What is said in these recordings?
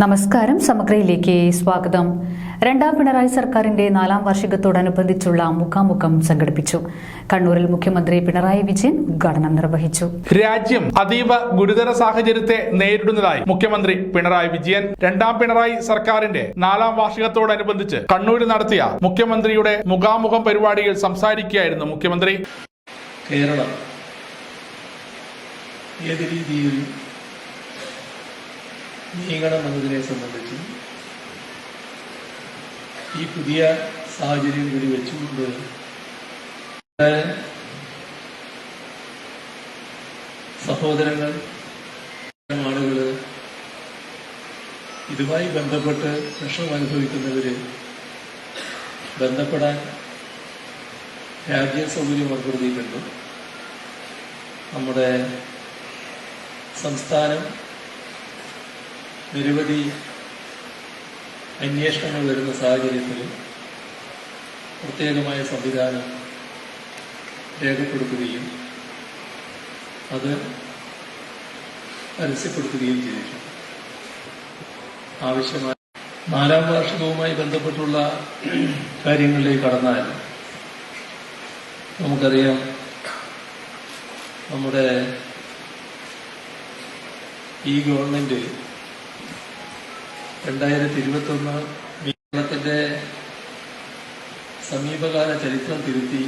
നമസ്കാരം. സമഗ്രയിലേക്ക് സ്വാഗതം. രണ്ടാം പിണറായി സർക്കാരിന്റെ 4ാം വാർഷികത്തോടനുബന്ധിച്ചുള്ള മുഖാമുഖം സംഘടിപ്പിച്ചു. കണ്ണൂരിൽ മുഖ്യമന്ത്രി പിണറായി വിജയൻ ഉദ്ഘാടനം നിർവഹിച്ചു. രാജ്യം അതീവ ഗുരുതര സാഹചര്യത്തെ നേരിടുന്നതായി മുഖ്യമന്ത്രി പിണറായി വിജയൻ. രണ്ടാം പിണറായി സർക്കാരിന്റെ 4ാം വാർഷികത്തോടനുബന്ധിച്ച് കണ്ണൂരിൽ നടത്തിയ മുഖ്യമന്ത്രിയുടെ മുഖാമുഖം പരിപാടിയിൽ സംസാരിക്കുകയായിരുന്നു മുഖ്യമന്ത്രി. കേരളം ഏത് രീതിയിൽ നീങ്ങണമെന്നതിനെ സംബന്ധിച്ച് ഈ പുതിയ സാഹചര്യം കൂടി വെച്ചുകൊണ്ട് സഹോദരങ്ങൾ, ആളുകൾ, ഇതുമായി ബന്ധപ്പെട്ട് വിഷമം അനുഭവിക്കുന്നവര് ബന്ധപ്പെടാൻ രാജ്യ സൗകര്യം ഏർപ്പെടുത്തിയിട്ടുണ്ട്. നമ്മുടെ സംസ്ഥാനം നിരവധി അന്വേഷണങ്ങൾ വരുന്ന സാഹചര്യത്തിൽ പ്രത്യേകമായ സംവിധാനം രേഖപ്പെടുത്തുകയും അത് പരസ്യപ്പെടുത്തുകയും ചെയ്തിട്ടുണ്ട്. ആവശ്യമായ 4ാം വാർഷികവുമായി ബന്ധപ്പെട്ടുള്ള കാര്യങ്ങളിലേക്ക് കടന്നാൽ നമുക്കറിയാം, നമ്മുടെ ഈ ഗവൺമെന്റ് 2021 കേരളത്തിന്റെ സമീപകാല ചരിത്രം തിരുത്തി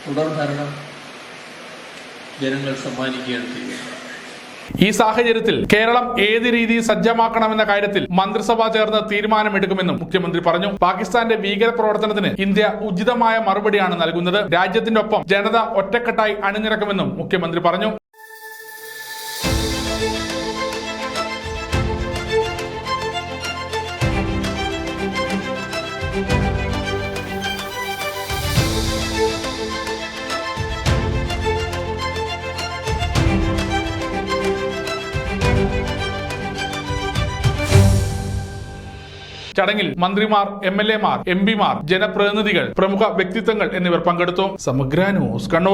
തുടർ ഭരണം ജനങ്ങൾ സമ്മാനിക്കുകയാണ് ചെയ്യുന്നത്. ഈ സാഹചര്യത്തിൽ കേരളം ഏത് രീതി സജ്ജമാക്കണമെന്ന കാര്യത്തിൽ മന്ത്രിസഭ ചേർന്ന് തീരുമാനമെടുക്കുമെന്നും മുഖ്യമന്ത്രി പറഞ്ഞു. പാകിസ്ഥാന്റെ ഭീകര പ്രവർത്തനത്തിന് ഇന്ത്യ ഉചിതമായ മറുപടിയാണ് നൽകുന്നത്. രാജ്യത്തിന്റെ ഒപ്പം ജനത ഒറ്റക്കെട്ടായി അണിനിരക്കുമെന്നും മുഖ്യമന്ത്രി പറഞ്ഞു. ചടങ്ങിൽ മന്ത്രിമാർ, MLA മാർ, MP മാർ, ജനപ്രതിനിധികൾ, പ്രമുഖ വ്യക്തിത്വങ്ങൾ എന്നിവർ പങ്കെടുത്തു. സമഗ്ര ന്യൂസ്, കണ്ണൂർ.